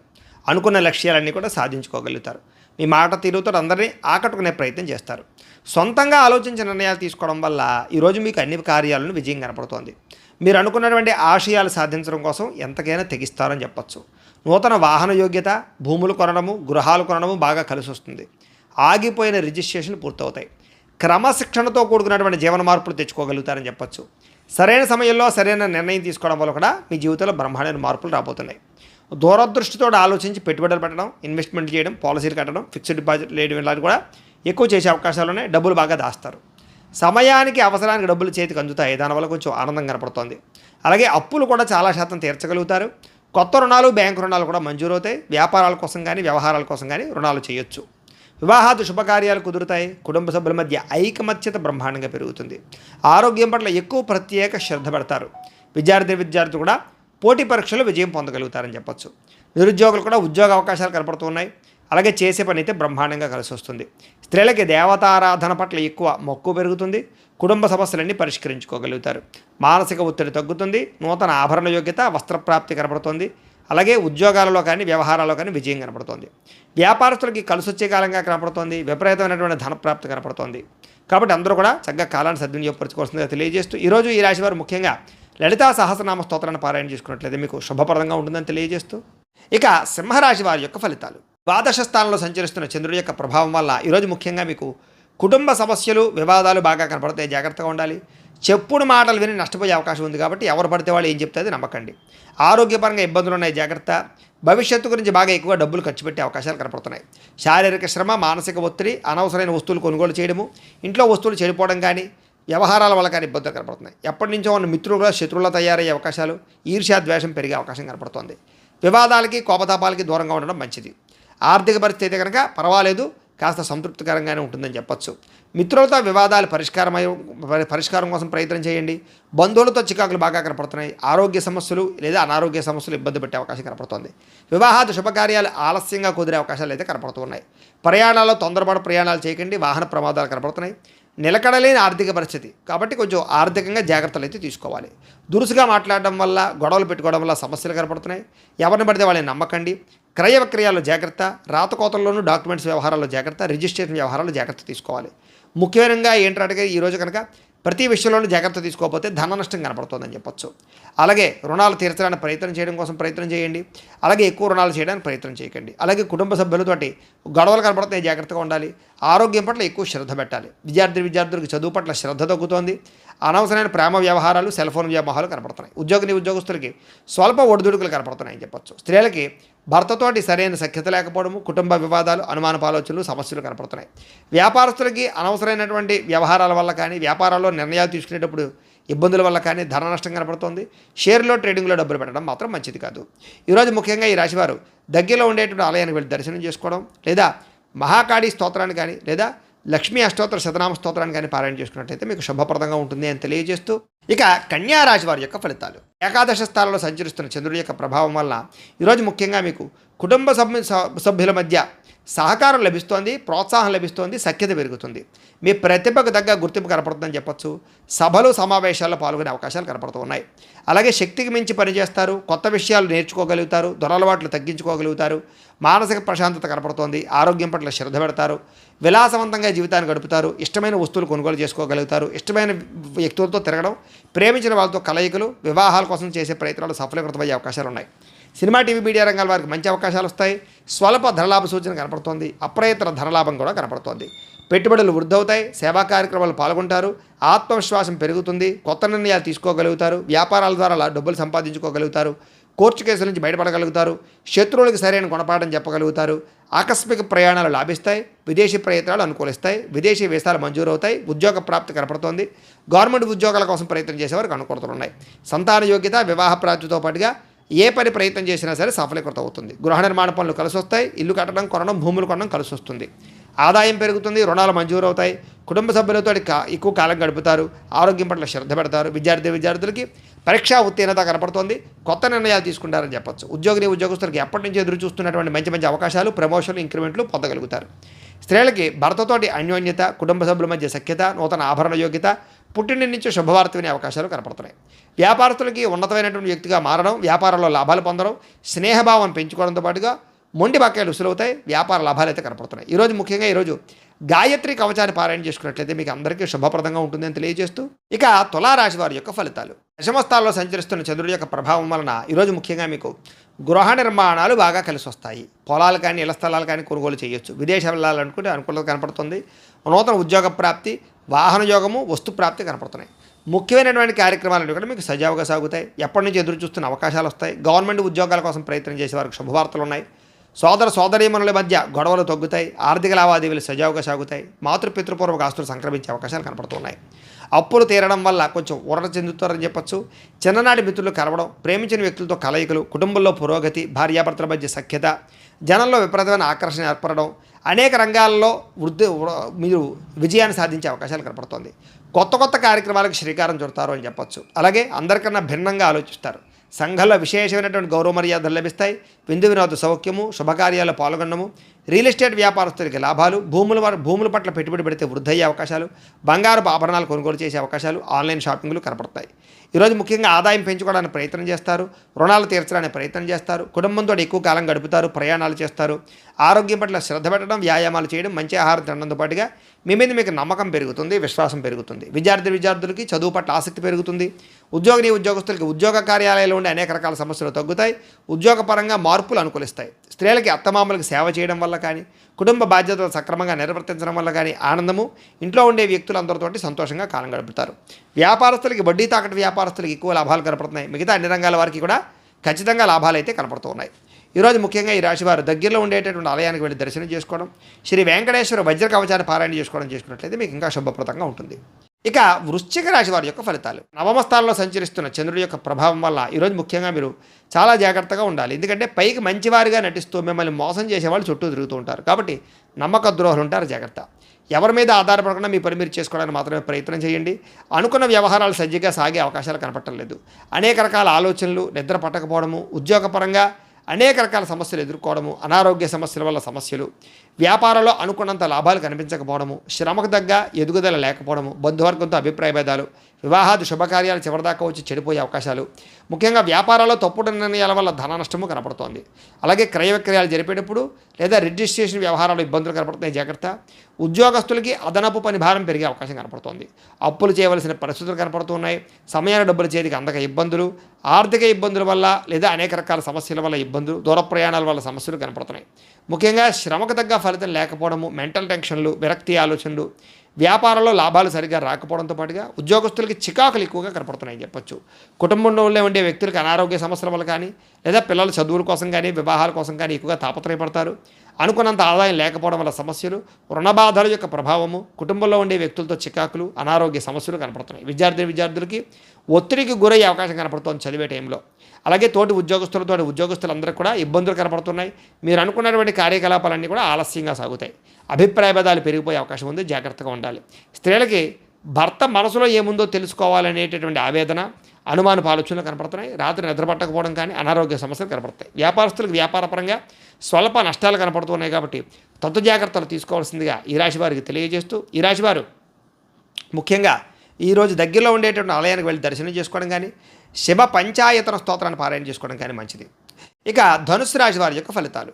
అనుకున్న లక్ష్యాలన్నీ కూడా సాధించుకోగలుగుతారు. మీ మాట తీరుతో అందరినీ ఆకట్టుకునే ప్రయత్నం చేస్తారు. సొంతంగా ఆలోచించిన నిర్ణయాలు తీసుకోవడం వల్ల ఈరోజు మీకు అన్ని కార్యాలను విజయం కనపడుతోంది. మీరు అనుకున్నటువంటి ఆశయాలు సాధించడం కోసం ఎంతకైనా తెగిస్తారని చెప్పచ్చు. నూతన వాహన యోగ్యత, భూములు కొనడము, గృహాలు కొనడము బాగా కలిసి వస్తుంది. ఆగిపోయిన రిజిస్ట్రేషన్లు పూర్తవుతాయి. క్రమశిక్షణతో కూడుకున్నటువంటి జీవన మార్పులు తెచ్చుకోగలుగుతారని చెప్పచ్చు. సరైన సమయంలో సరైన నిర్ణయం తీసుకోవడం వల్ల కూడా మీ జీవితంలో బ్రహ్మాండమైన మార్పులు రాబోతున్నాయి. దూరదృష్టితో ఆలోచించి పెట్టుబడులు పెట్టడం, ఇన్వెస్ట్మెంట్ చేయడం, పాలసీలు కట్టడం, ఫిక్స్డ్ డిపాజిట్ వేయడం ఇలాంటి కూడా ఎక్కువ చేసే అవకాశాలు ఉన్నాయి. డబ్బులు బాగా దాస్తారు. సమయానికి, అవసరానికి డబ్బులు చేతికి అందుతాయి. దానివల్ల కొంచెం ఆనందం కనపడుతుంది. అలాగే అప్పులు కూడా చాలా శాతం తీర్చగలుగుతారు. కొత్త రుణాలు, బ్యాంకు రుణాలు కూడా మంజూరవుతాయి. వ్యాపారాల కోసం కానీ, వ్యవహారాల కోసం కానీ రుణాలు చేయొచ్చు. వివాహాది శుభకార్యాలు కుదురుతాయి. కుటుంబ సభ్యుల మధ్య ఐకమత్యత బ్రహ్మాండంగా పెరుగుతుంది. ఆరోగ్యం పట్ల ఎక్కువ ప్రత్యేక శ్రద్ధ పెడతారు. విద్యార్థులు కూడా పోటీ పరీక్షలో విజయం పొందగలుగుతారని చెప్పచ్చు. నిరుద్యోగులు కూడా ఉద్యోగ అవకాశాలు కనపడుతున్నాయి. అలాగే చేసే పని అయితే బ్రహ్మాండంగా కలిసి వస్తుంది. స్త్రీలకి దేవతారాధన పట్ల ఎక్కువ మక్కువ పెరుగుతుంది. కుటుంబ సమస్యలన్నీ పరిష్కరించుకోగలుగుతారు. మానసిక ఒత్తిడి తగ్గుతుంది. నూతన ఆభరణ యోగ్యత, వస్త్రప్రాప్తి కనపడుతుంది. అలాగే ఉద్యోగాలలో కానీ, వ్యవహారాల్లో కానీ విజయం కనపడుతోంది. వ్యాపారస్తులకి కలిసి వచ్చే కాలంగా కనపడుతోంది. విపరీతమైనటువంటి ధనప్రాప్తి కనపడుతోంది. కాబట్టి అందరూ కూడా చక్కగా కాలాన్ని సద్వినియోగపరచుకోవాల్సిందిగా తెలియజేస్తూ, ఈరోజు ఈ రాశి వారు ముఖ్యంగా లలితా సహస్రనామ స్తోత్రాన్ని పారాయణ చేసుకున్నట్లయితే మీకు శుభప్రదంగా ఉంటుందని తెలియజేస్తూ, ఇక సింహరాశి వారి యొక్క ఫలితాలు. ద్వాదశ స్థానంలో సంచరిస్తున్న చంద్రుడి యొక్క ప్రభావం వల్ల ఈరోజు ముఖ్యంగా మీకు కుటుంబ సమస్యలు, వివాదాలు బాగా కనపడతాయి. జాగ్రత్తగా ఉండాలి. చెప్పుడు మాటలు విని నష్టపోయే అవకాశం ఉంది కాబట్టి ఎవరు పడితే వాళ్ళు ఏం చెప్తే అది నమ్మకండి. ఆరోగ్యపరంగా ఇబ్బందులు ఉన్నాయి, జాగ్రత్త. భవిష్యత్తు గురించి బాగా ఎక్కువ డబ్బులు ఖర్చు పెట్టే అవకాశాలు కనపడుతున్నాయి. శారీరక శ్రమ, మానసిక ఒత్తిడి, అనవసరమైన వస్తువులు కొనుగోలు చేయడము, ఇంట్లో వస్తువులు చెడిపోవడం కానీ, వ్యవహారాల వల్ల కానీ ఇబ్బందులు కనపడుతున్నాయి. ఎప్పటి నుంచో ఉన్న మిత్రులుగా శత్రువులా తయారయ్యే అవకాశాలు, ఈర్ష్యా ద్వేషం పెరిగే అవకాశం కనపడుతోంది. వివాదాలకి కోపతాపాలకి దూరంగా ఉండడం మంచిది. ఆర్థిక పరిస్థితి అయితే కనుక పర్వాలేదు, కాస్త సంతృప్తికరంగానే ఉంటుందని చెప్పొచ్చు. మిత్రులతో వివాదాలు పరిష్కారం కోసం ప్రయత్నం చేయండి. బంధువులతో చికాకులు బాగా కనపడుతున్నాయి. ఆరోగ్య సమస్యలు లేదా అనారోగ్య సమస్యలు ఇబ్బంది పెట్టే అవకాశం కనపడుతుంది. వివాహాది శుభకార్యాలు ఆలస్యంగా కుదిరే అవకాశాలు అయితే కనపడుతున్నాయి. ప్రయాణాల్లో తొందరపాటు ప్రయాణాలు చేయకండి. వాహన ప్రమాదాలు కనపడుతున్నాయి. నిలకడలేని ఆర్థిక పరిస్థితి కాబట్టి కొంచెం ఆర్థికంగా జాగ్రత్తలు అయితే తీసుకోవాలి. దురుసుగా మాట్లాడడం వల్ల, గొడవలు పెట్టుకోవడం వల్ల సమస్యలు కనపడుతున్నాయి. ఎవరిని పడితే వాళ్ళని నమ్మకండి. క్రయ విక్రయాల్లో జాగ్రత్త, రాతకోతల్లోనూ డాక్యుమెంట్స్ వ్యవహారాల్లో జాగ్రత్త, రిజిస్ట్రేషన్ వ్యవహారాల్లో జాగ్రత్త తీసుకోవాలి. ముఖ్యంగా ఏంటంటే ఈరోజు కనుక ప్రతి విషయంలోనూ జాగ్రత్త తీసుకోకపోతే ధన నష్టం కనపడుతుందని చెప్పొచ్చు. అలాగే రుణాలు తీర్చడానికి ప్రయత్నం చేయడం కోసం ప్రయత్నం చేయండి. అలాగే ఎక్కువ రుణాలు చేయడానికి ప్రయత్నం చేయకండి. అలాగే కుటుంబ సభ్యులతోటి గొడవలు కనపడితే జాగ్రత్తగా ఉండాలి. ఆరోగ్యం పట్ల ఎక్కువ శ్రద్ధ పెట్టాలి. విద్యార్థులకు చదువు పట్ల శ్రద్ధ తగ్గుతోంది. అనవసరమైన ప్రేమ వ్యవహారాలు, సెల్ ఫోన్ వ్యవహారాలు కనపడుతున్నాయి. ఉద్యోగస్తులకి స్వల్ప ఒడిదుడుకులు కనపడుతున్నాయని చెప్పొచ్చు. స్త్రీలకి భర్తతోటి సరైన సఖ్యత లేకపోవడము, కుటుంబ వివాదాలు, అనుమానపు ఆలోచనలు, సమస్యలు కనపడుతున్నాయి. వ్యాపారస్తులకి అనవసరమైనటువంటి వ్యవహారాల వల్ల కానీ, వ్యాపారాల్లో నిర్ణయాలు తీసుకునేటప్పుడు ఇబ్బందుల వల్ల కానీ ధన నష్టం కనపడుతుంది. షేర్లో, ట్రేడింగ్లో డబ్బులు పెట్టడం మాత్రం మంచిది కాదు. ఈరోజు ముఖ్యంగా ఈ రాశివారు దగ్గరలో ఉండేటువంటి ఆలయానికి వెళ్ళి దర్శనం చేసుకోవడం, లేదా మహాకాళీ స్తోత్రాన్ని కానీ, లేదా లక్ష్మీ అష్టోత్తర శతనామ స్తోత్రాన్ని కానీ పారాయణ చేసుకున్నట్లయితే మీకు శుభప్రదంగా ఉంటుంది అని తెలియజేస్తూ, ఇక కన్యా రాశి వారి యొక్క ఫలితాలు. ఏకాదశ స్థానంలో సంచరిస్తున్న చంద్రుడి యొక్క ప్రభావం వల్ల ఈరోజు ముఖ్యంగా మీకు కుటుంబ సభ్యుల మధ్య సహకారం లభిస్తోంది, ప్రోత్సాహం లభిస్తోంది, సఖ్యత పెరుగుతుంది. మీ ప్రతిభకు తగ్గ గుర్తింపు కనపడుతుందని చెప్పొచ్చు. సభలు, సమావేశాల్లో పాల్గొనే అవకాశాలు కనపడుతూ ఉన్నాయి. అలాగే శక్తికి మించి పనిచేస్తారు. కొత్త విషయాలు నేర్చుకోగలుగుతారు. దురలవాట్లు తగ్గించుకోగలుగుతారు. మానసిక ప్రశాంతత కనపడుతోంది. ఆరోగ్యం పట్ల శ్రద్ధ పెడతారు. విలాసవంతంగా జీవితాన్ని గడుపుతారు. ఇష్టమైన వస్తువులు కొనుగోలు చేసుకోగలుగుతారు. ఇష్టమైన వ్యక్తులతో తిరగడం, ప్రేమించిన వాళ్ళతో కలయికలు, వివాహాల కోసం చేసే ప్రయత్నాలు సఫలీకృతమయ్యే అవకాశాలు ఉన్నాయి. సినిమా, టీవీ, మీడియా రంగాల వారికి మంచి అవకాశాలు వస్తాయి. స్వల్ప ధనలాభ సూచన కనపడుతోంది. అప్రయత్న ధనలాభం కూడా కనపడుతోంది. పెట్టుబడులు వృద్ధి అవుతాయి. సేవా కార్యక్రమాలు పాల్గొంటారు. ఆత్మవిశ్వాసం పెరుగుతుంది. కొత్త నిర్ణయాలు తీసుకోగలుగుతారు. వ్యాపారాల ద్వారా డబ్బులు సంపాదించుకోగలుగుతారు. కోర్టు కేసుల నుంచి బయటపడగలుగుతారు. శత్రువులకు సరైన గుణపాఠం చెప్పగలుగుతారు. ఆకస్మిక ప్రయాణాలు లాభిస్తాయి. విదేశీ ప్రయత్నాలు అనుకూలిస్తాయి. విదేశీ వీసాలు మంజూరవుతాయి. ఉద్యోగ ప్రాప్తి కనపడుతోంది. గవర్నమెంట్ ఉద్యోగాల కోసం ప్రయత్నం చేసేవారికి అనుకూలతలు ఉన్నాయి. సంతాన యోగ్యత, వివాహ ప్రాప్తితో పాటుగా ఏ పని ప్రయత్నం చేసినా సరే సఫలీకృతం అవుతుంది. గృహ నిర్మాణ పనులు కలిసి వస్తాయి. ఇల్లు కట్టడం, కొనడం, భూములు కొనడం కలిసి వస్తుంది. ఆదాయం పెరుగుతుంది. రుణాలు మంజూరు అవుతాయి. కుటుంబ సభ్యులతో ఎక్కువ కాలం గడుపుతారు. ఆరోగ్యం పట్ల శ్రద్ధ పెడతారు. విద్యార్థులకి పరీక్షా ఉత్తీర్ణత కనపడుతోంది. కొత్త నిర్ణయాలు తీసుకుంటారని చెప్పొచ్చు. ఉద్యోగస్తులకి ఎప్పటి నుంచి ఎదురు చూస్తున్నటువంటి మంచి అవకాశాలు, ప్రమోషన్లు, ఇంక్రిమెంట్లు పొందగలుగుతారు. స్త్రీలకి భర్తతోటి అన్యోన్యత, కుటుంబ సభ్యుల మధ్య సఖ్యత, నూతన ఆభరణ యోగ్యత, పుట్టింటి నుంచి శుభవార్త వినే అవకాశాలు కనపడుతున్నాయి. వ్యాపారస్తులకి ఉన్నతమైనటువంటి వ్యక్తిగా మారడం, వ్యాపారంలో లాభాలు పొందడం, స్నేహభావం పెంచుకోవడంతో పాటుగా మొండి బకాయిలు ఉసులవుతాయి. వ్యాపార లాభాలు అయితే కనపడుతున్నాయి. ఈరోజు గాయత్రి కవచాన్ని పారాయణ చేసుకున్నట్లయితే మీకు అందరికీ శుభప్రదంగా ఉంటుందని తెలియజేస్తూ, ఇక తులారాశి వారి యొక్క ఫలితాలు. దశమస్థానంలో సంచరిస్తున్న చంద్రుడి యొక్క ప్రభావం వలన ఈరోజు ముఖ్యంగా మీకు గృహ నిర్మాణాలు బాగా కలిసి వస్తాయి. పొలాలు కానీ, ఇళ్ల స్థలాలు కానీ కొనుగోలు చేయొచ్చు. విదేశం వెళ్ళాలనుకుంటే అనుకూలత కనపడుతుంది. నూతన ఉద్యోగ ప్రాప్తి, వాహన యోగము, వస్తు ప్రాప్తి కనపడుతున్నాయి. ముఖ్యమైనటువంటి కార్యక్రమాలు కూడా మీకు సజావుగా సాగుతాయి. ఎప్పటి నుంచి ఎదురు చూస్తున్న అవకాశాలు వస్తాయి. గవర్నమెంట్ ఉద్యోగాల కోసం ప్రయత్నం చేసే వారికి శుభవార్తలు ఉన్నాయి. సోదరీమణుల మధ్య గొడవలు తగ్గుతాయి. ఆర్థిక లావాదేవీలు సజావుగా సాగుతాయి. మాతృపితృపూర్వక ఆస్తులు సంక్రమించే అవకాశాలు కనపడుతున్నాయి. అప్పులు తీరడం వల్ల కొంచెం ఊరట చెందుతారని చెప్పొచ్చు. చిన్ననాటి మిత్రులు కలవడం, ప్రేమించిన వ్యక్తులతో కలయికలు, కుటుంబంలో పురోగతి, భార్యాభర్తల మధ్య సఖ్యత, జనంలో విపరీతమైన ఆకర్షణ ఏర్పడడం, అనేక రంగాల్లో మీరు విజయాన్ని సాధించే అవకాశాలు కనపడుతుంది. కొత్త కార్యక్రమాలకు శ్రీకారం చుడతారు అని చెప్పొచ్చు. అలాగే అందరికన్నా భిన్నంగా ఆలోచిస్తారు. సంఘంలో విశేషమైనటువంటి గౌరవ మర్యాదలు లభిస్తాయి. విందు వినోద సౌఖ్యము, శుభకార్యాల్లో పాల్గొనడము, రియల్ ఎస్టేట్ వ్యాపారస్తులకి లాభాలు, భూముల పట్ల పెట్టుబడి పెడితే వృద్ధయ్యే అవకాశాలు, బంగారపు ఆభరణాలు కొనుగోలు చేసే అవకాశాలు, ఆన్లైన్ షాపింగ్లు కనపడతాయి. ఈరోజు ముఖ్యంగా ఆదాయం పెంచుకోవడానికి ప్రయత్నం చేస్తారు. రుణాలు తీర్చడానికి ప్రయత్నం చేస్తారు. కుటుంబంతో ఎక్కువ కాలం గడుపుతారు. ప్రయాణాలు చేస్తారు. ఆరోగ్యం పట్ల శ్రద్ధ పెట్టడం, వ్యాయామాలు చేయడం, మంచి ఆహారం తినడంతో పాటుగా మీ మీద మీకు నమ్మకం పెరుగుతుంది, విశ్వాసం పెరుగుతుంది. విద్యార్థులకి చదువు పట్ల ఆసక్తి పెరుగుతుంది. ఉద్యోగస్తులకి ఉద్యోగ కార్యాలయాల్లో ఉండే అనేక రకాల సమస్యలు తగ్గుతాయి. ఉద్యోగపరంగా మార్పులు అనుకూలిస్తాయి. స్త్రీలకి అత్తమామలకు సేవ చేయడం వల్ల కానీ, కుటుంబ బాధ్యతలు సక్రమంగా నిర్వర్తించడం వల్ల కానీ ఆనందము, ఇంట్లో ఉండే వ్యక్తులందరితోటి సంతోషంగా కాలం గడుపుతారు. వ్యాపారస్తులకి, వడ్డీ తాకట్టు వ్యాపారస్తులకి ఎక్కువ లాభాలు కనపడుతున్నాయి. మిగతా అన్ని రంగాల వారికి కూడా ఖచ్చితంగా లాభాలు అయితే కనపడుతూ ఉన్నాయి. ఈరోజు ముఖ్యంగా ఈ రాశివారు దగ్గరలో ఉండేటటువంటి ఆలయానికి వెళ్ళి దర్శనం చేసుకోవడం, శ్రీ వెంకటేశ్వర వజ్ర కవచాన్ని పారాయణ చేసుకున్నట్లయితే మీకు ఇంకా శుభప్రదంగా ఉంటుంది. ఇక వృశ్చిక రాశి వారి యొక్క ఫలితాలు. నవమ స్థానంలో సంచరిస్తున్న చంద్రుడి యొక్క ప్రభావం వల్ల ఈరోజు ముఖ్యంగా మీరు చాలా జాగ్రత్తగా ఉండాలి. ఎందుకంటే పైకి మంచివారిగా నటిస్తూ మిమ్మల్ని మోసం చేసేవాళ్ళు చుట్టూ తిరుగుతూ ఉంటారు. కాబట్టి నమ్మక ద్రోహులు ఉంటారు, జాగ్రత్త. ఎవరి మీద ఆధారపడకుండా మీ పని మీరు చేసుకోవడానికి మాత్రమే ప్రయత్నం చేయండి. అనుకున్న వ్యవహారాలు సజ్జగా సాగే అవకాశాలు కనపడటం లేదు. అనేక రకాల ఆలోచనలు, నిద్ర పట్టకపోవడము, ఉద్యోగపరంగా అనేక రకాల సమస్యలు ఎదుర్కోవడము, అనారోగ్య సమస్యల వల్ల సమస్యలు, వ్యాపారంలో అనుకున్నంత లాభాలు కనిపించకపోవడము, శ్రమకు తగ్గ ఎదుగుదల లేకపోవడము, బంధువర్గంతో అభిప్రాయ భేదాలు, వివాహాది శుభకార్యాలు చివరిదాకా వచ్చి చెడిపోయే అవకాశాలు, ముఖ్యంగా వ్యాపారాల్లో తప్పుడు నిర్ణయాల వల్ల ధన నష్టము కనపడుతోంది. అలాగే క్రయ విక్రయాలు జరిపేటప్పుడు లేదా రిజిస్ట్రేషన్ వ్యవహారాలు ఇబ్బందులు కనపడుతున్నాయి, జాగ్రత్త. ఉద్యోగస్తులకి అదనపు పని భారం పెరిగే అవకాశం కనపడుతోంది. అప్పులు చేయవలసిన పరిస్థితులు కనపడుతున్నాయి. సమయాన్ని డబ్బులు చేతికి అందక ఇబ్బందులు, ఆర్థిక ఇబ్బందుల వల్ల లేదా అనేక రకాల సమస్యల వల్ల ఇబ్బందులు, దూర ప్రయాణాల వల్ల సమస్యలు కనపడుతున్నాయి. ముఖ్యంగా శ్రమకు తగ్గ ఫలితం లేకపోవడము, మెంటల్ టెన్షన్లు, విరక్తి ఆలోచనలు, వ్యాపారంలో లాభాలు సరిగ్గా రాకపోవడంతో పాటుగా ఉద్యోగస్తులకి చికాకులు ఎక్కువగా కనపడుతున్నాయని చెప్పొచ్చు. కుటుంబంలో ఉండే వ్యక్తులకు అనారోగ్య సమస్యల వల్ల కానీ లేదా పిల్లల చదువుల కోసం కానీ వివాహాల కోసం కానీ ఎక్కువగా తాపత్రయపడతారు. అనుకున్నంత ఆదాయం లేకపోవడం వల్ల సమస్యలు, రుణబాధల యొక్క ప్రభావము, కుటుంబంలో ఉండే వ్యక్తులతో చికాకులు, అనారోగ్య సమస్యలు కనపడుతున్నాయి. విద్యార్థులకి ఒత్తిడికి గురయ్యే అవకాశం కనపడుతోంది చదివే టైంలో. అలాగే తోటి ఉద్యోగస్తులందరికీ కూడా ఇబ్బందులు కనపడుతున్నాయి. మీరు అనుకున్నటువంటి కార్యకలాపాలన్నీ కూడా ఆలస్యంగా సాగుతాయి. అభిప్రాయ భేదాలు పెరిగిపోయే అవకాశం ఉంది, జాగ్రత్తగా ఉండాలి. స్త్రీలకి భర్త మనసులో ఏముందో తెలుసుకోవాలనేటటువంటి ఆవేదన, అనుమానపు ఆలోచనలు కనపడుతున్నాయి. రాత్రి నిద్రపట్టకపోవడం కానీ అనారోగ్య సమస్యలు కనపడతాయి. వ్యాపారస్తులకు వ్యాపారపరంగా స్వల్ప నష్టాలు కనపడుతున్నాయి. కాబట్టి తత్వ జాగ్రత్తలు తీసుకోవాల్సిందిగా ఈ రాశి వారికి తెలియజేస్తూ, ఈ రాశివారు ముఖ్యంగా ఈరోజు దగ్గరలో ఉండేటువంటి ఆలయానికి వెళ్ళి దర్శనం చేసుకోవడం కానీ శివ పంచాయతన స్తోత్రాన్ని పారాయణ చేసుకోవడం కానీ మంచిది. ఇక ధనుస్సు రాశి వారి యొక్క ఫలితాలు.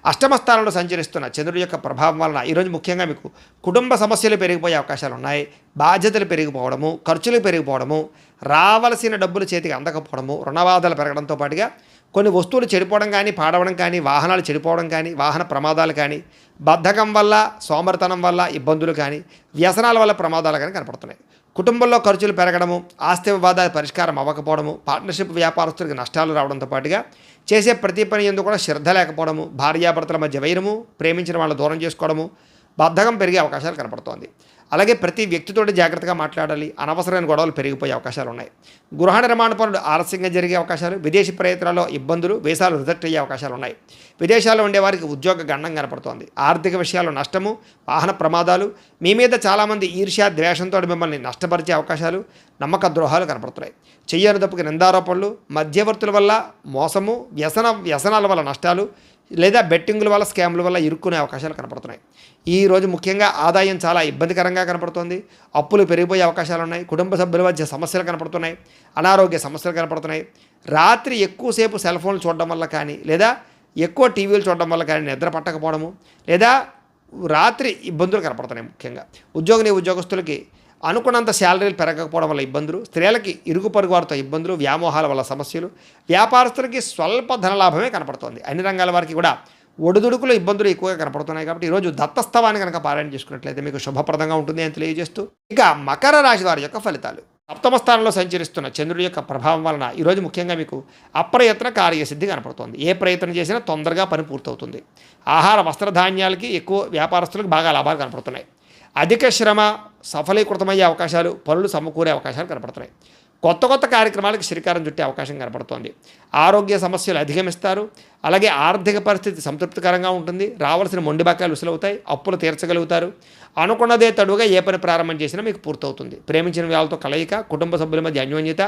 అష్టమ స్థానంలో సంచరిస్తున్న చంద్రుడి యొక్క ప్రభావం వలన ఈరోజు ముఖ్యంగా మీకు కుటుంబ సమస్యలు పెరిగిపోయే అవకాశాలు ఉన్నాయి. బాధ్యతలు పెరిగిపోవడము, ఖర్చులు పెరిగిపోవడము, రావలసిన డబ్బులు చేతికి అందకపోవడము, రుణబాధలు పెరగడంతో పాటుగా కొన్ని వస్తువులు చెడిపోవడం కానీ, పాడవడం కానీ, వాహనాలు చెడిపోవడం కానీ, వాహన ప్రమాదాలు కానీ, బద్ధకం వల్ల, సోమరితనం వల్ల ఇబ్బందులు కానీ, వ్యసనాల వల్ల ప్రమాదాలు కానీ కనపడుతున్నాయి. కుటుంబంలో ఖర్చులు పెరగడము, ఆస్తి వివాదాల పరిష్కారం అవ్వకపోవడము, పార్ట్నర్షిప్ వ్యాపారస్తులకు నష్టాలు రావడంతో పాటుగా చేసే ప్రతి పని ఎందుకు కూడా శ్రద్ధ లేకపోవడము, భార్యాభర్తల మధ్య వైరము, ప్రేమించిన వాళ్ళని దూరం చేసుకోవడము, బద్ధకం పెరిగే అవకాశాలు కనపడుతోంది. అలాగే ప్రతి వ్యక్తితోటి జాగ్రత్తగా మాట్లాడాలి. అనవసరమైన గొడవలు పెరిగిపోయే అవకాశాలు ఉన్నాయి. గృహ నిర్మాణ పనులు ఆలస్యంగా జరిగే అవకాశాలు, విదేశీ ప్రయత్నాల్లో ఇబ్బందులు, వీసాలు రిజెక్ట్ అయ్యే అవకాశాలు ఉన్నాయి. విదేశాల్లో ఉండేవారికి ఉద్యోగ గండం కనపడుతోంది. ఆర్థిక విషయాల్లో నష్టము, వాహన ప్రమాదాలు, మీ మీద చాలామంది ఈర్ష్య ద్వేషంతో మిమ్మల్ని నష్టపరిచే అవకాశాలు, నమ్మక ద్రోహాలు కనపడుతున్నాయి. చెయ్యని తప్పుకి నిందారోపణలు, మధ్యవర్తుల వల్ల మోసము, వ్యసనాల వల్ల నష్టాలు లేదా బెట్టింగుల వల్ల స్కామ్ల వల్ల ఇరుక్కునే అవకాశాలు కనపడుతున్నాయి. ఈరోజు ముఖ్యంగా ఆదాయం చాలా ఇబ్బందికరంగా కనపడుతుంది. అప్పులు పెరిగిపోయే అవకాశాలు ఉన్నాయి. కుటుంబ సభ్యుల మధ్య సమస్యలు కనపడుతున్నాయి. అనారోగ్య సమస్యలు కనపడుతున్నాయి. రాత్రి ఎక్కువసేపు సెల్ ఫోన్లు చూడడం వల్ల కానీ లేదా ఎక్కువ టీవీలు చూడడం వల్ల కానీ నిద్ర పట్టకపోవడము లేదా రాత్రి ఇబ్బందులు కనపడుతున్నాయి. ముఖ్యంగా ఉద్యోగస్తులకి అనుకున్నంత శాలరీలు పెరగకపోవడం వల్ల ఇబ్బందులు, స్త్రీలకి ఇరుగు పొరుగు వారితో ఇబ్బందులు, వ్యామోహాల వల్ల సమస్యలు, వ్యాపారస్తులకి స్వల్ప ధనలాభమే కనపడుతోంది. అన్ని రంగాల వారికి కూడా ఒడిదుడుకులు ఇబ్బందులు ఎక్కువగా కనపడుతున్నాయి. కాబట్టి ఈరోజు దత్తస్తవాన్ని కనుక పారాయణ చేసుకున్నట్లయితే మీకు శుభప్రదంగా ఉంటుంది అని తెలియజేస్తూ, ఇక మకర రాశి వారి యొక్క ఫలితాలు. సప్తమ స్థానంలో సంచరిస్తున్న చంద్రుడి యొక్క ప్రభావం వలన ఈరోజు ముఖ్యంగా మీకు అప్రయత్న కార్యసిద్ధి కనపడుతోంది. ఏ ప్రయత్నం చేసినా తొందరగా పని పూర్తవుతుంది. ఆహార వస్త్రధాన్యాలకి ఎక్కువ వ్యాపారస్తులకు బాగా లాభాలు కనపడుతున్నాయి. అధిక శ్రమ సఫలీకృతమయ్యే అవకాశాలు, పనులు సమకూరే అవకాశాలు కనపడుతున్నాయి. కొత్త కార్యక్రమాలకు శ్రీకారం చుట్టే అవకాశం కనపడుతోంది. ఆరోగ్య సమస్యలు అధిగమిస్తారు. అలాగే ఆర్థిక పరిస్థితి సంతృప్తికరంగా ఉంటుంది. రావాల్సిన మొండి బకాయిలు ఉసులవుతాయి. అప్పులు తీర్చగలుగుతారు. అనుకున్నదే తడుగా ఏ పని ప్రారంభం చేసినా మీకు పూర్తవుతుంది. ప్రేమించిన వాళ్ళతో కలయిక, కుటుంబ సభ్యుల మధ్య అన్యోన్యత,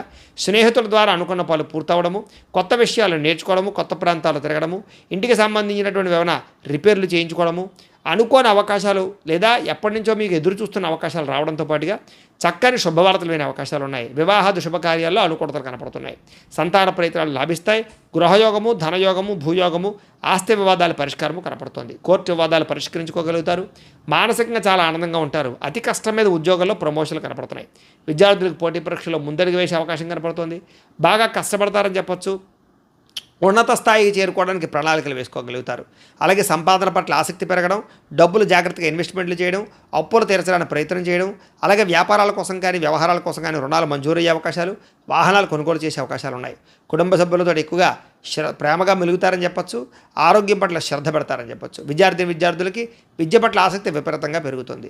స్నేహితుల ద్వారా అనుకున్న పనులు పూర్తవడము, కొత్త విషయాలు నేర్చుకోవడము, కొత్త ప్రాంతాలు తిరగడము, ఇంటికి సంబంధించినటువంటి ఏమైనా రిపేర్లు చేయించుకోవడము, అనుకోని అవకాశాలు లేదా ఎప్పటి నుంచో మీకు ఎదురు చూస్తున్న అవకాశాలు రావడంతో పాటుగా చక్కని శుభవార్తలు వినే అవకాశాలు ఉన్నాయి. వివాహాది శుభకార్యాల్లో అనుకూలతలు కనపడుతున్నాయి. సంతాన ప్రయత్నాలు లాభిస్తాయి. గృహయోగము, ధనయోగము, భూయోగము, ఆస్తి వివాదాల పరిష్కారము కనపడుతుంది. కోర్టు వివాదాలు పరిష్కరించుకోగలుగుతారు. మానసికంగా చాలా ఆనందంగా ఉంటారు. అతి కష్టం మీద ఉద్యోగాల్లో ప్రమోషన్లు కనపడుతున్నాయి. విద్యార్థులకు పోటీ పరీక్షలో ముందడుగు వేసే అవకాశం కనపడుతుంది. బాగా కష్టపడతారని చెప్పొచ్చు. ఉన్నత స్థాయికి చేరుకోవడానికి ప్రణాళికలు వేసుకోగలుగుతారు. అలాగే సంపాదన పట్ల ఆసక్తి పెరగడం, డబ్బులు జాగ్రత్తగా ఇన్వెస్ట్మెంట్లు చేయడం, అప్పులు తీర్చడానికి ప్రయత్నం చేయడం, అలాగే వ్యాపారాల కోసం కానీ వ్యవహారాల కోసం కానీ రుణాలు మంజూరయ్యే అవకాశాలు, వాహనాలు కొనుగోలు చేసే అవకాశాలు ఉన్నాయి. కుటుంబ సభ్యులతో ఎక్కువగా ప్రేమగా మెలుగుతారని చెప్పొచ్చు. ఆరోగ్యం పట్ల శ్రద్ధ పెడతారని చెప్పొచ్చు. విద్యార్థులకి విద్య పట్ల ఆసక్తి విపరీతంగా పెరుగుతుంది.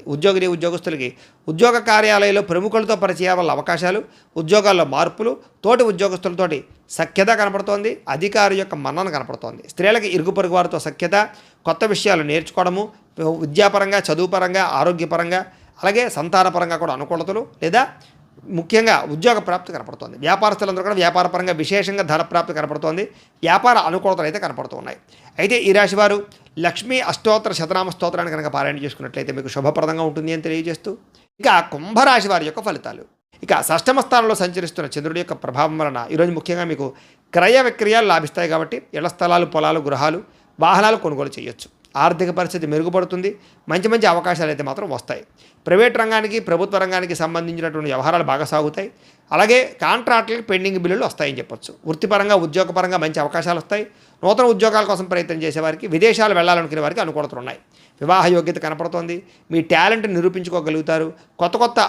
ఉద్యోగస్తులకి ఉద్యోగ కార్యాలయంలో ప్రముఖులతో పరిచయాల వల్ల అవకాశాలు, ఉద్యోగాల్లో మార్పులు, తోటి ఉద్యోగస్తులతోటి సఖ్యత కనపడుతోంది. అధికారి యొక్క మన్నన కనపడుతోంది. స్త్రీలకి ఇరుగు పొరుగు వారితో సఖ్యత, కొత్త విషయాలు నేర్చుకోవడము, విద్యాపరంగా, చదువుపరంగా, ఆరోగ్యపరంగా, అలాగే సంతానపరంగా కూడా అనుకూలతలు లేదా ముఖ్యంగా ఉద్యోగ ప్రాప్తి కనపడుతోంది. వ్యాపారస్తులందరూ కూడా వ్యాపారపరంగా విశేషంగా ధన ప్రాప్తి కనపడుతోంది. వ్యాపార అనుకూలతలు అయితే కనపడుతూ ఉన్నాయి. అయితే ఈ రాశి వారు లక్ష్మీ అష్టోత్తర శతనామ స్తోత్రాన్ని కనుక పారాయణ చేసుకున్నట్లయితే మీకు శుభప్రదంగా ఉంటుంది అని తెలియజేస్తూ, ఇక కుంభరాశి వారి యొక్క ఫలితాలు. ఇక షష్టమ స్థానంలో సంచరిస్తున్న చంద్రుడి యొక్క ప్రభావం వలన ఈరోజు ముఖ్యంగా మీకు క్రయ విక్రయాలు లాభిస్తాయి. కాబట్టి ఇళ్ల స్థలాలు, పొలాలు, గృహాలు, వాహనాలు కొనుగోలు చేయొచ్చు. ఆర్థిక పరిస్థితి మెరుగుపడుతుంది. మంచి అవకాశాలు అయితే మాత్రం వస్తాయి. ప్రైవేట్ రంగానికి, ప్రభుత్వ రంగానికి సంబంధించినటువంటి వ్యవహారాలు బాగా సాగుతాయి. అలాగే కాంట్రాక్టులకు పెండింగ్ బిల్లులు వస్తాయని చెప్పొచ్చు. వృత్తిపరంగా, ఉద్యోగపరంగా మంచి అవకాశాలు వస్తాయి. నూతన ఉద్యోగాల కోసం ప్రయత్నం చేసేవారికి, విదేశాలు వెళ్ళాలనుకునే వారికి అనుకూలతలు ఉన్నాయి. వివాహ యోగ్యత కనపడుతోంది. మీ టాలెంట్ని నిరూపించుకోగలుగుతారు. కొత్త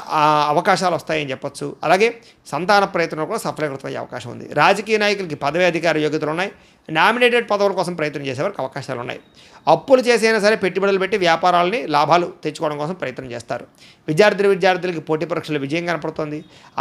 అవకాశాలు వస్తాయని చెప్పొచ్చు. అలాగే సంతాన ప్రయత్నంలో కూడా సఫలీకృతమయ్యే అవకాశం ఉంది. రాజకీయ నాయకులకి పదవి అధికార యోగ్యతలు ఉన్నాయి. నామినేటెడ్ పదవుల కోసం ప్రయత్నం చేసేవారికి అవకాశాలు ఉన్నాయి. అప్పులు చేసైనా సరే పెట్టుబడులు పెట్టి వ్యాపారాలని లాభాలు తెచ్చుకోవడం కోసం ప్రయత్నం చేస్తారు. విద్యార్థులకి పోటీ పరీక్షలు విజయం కనపడుతోంది.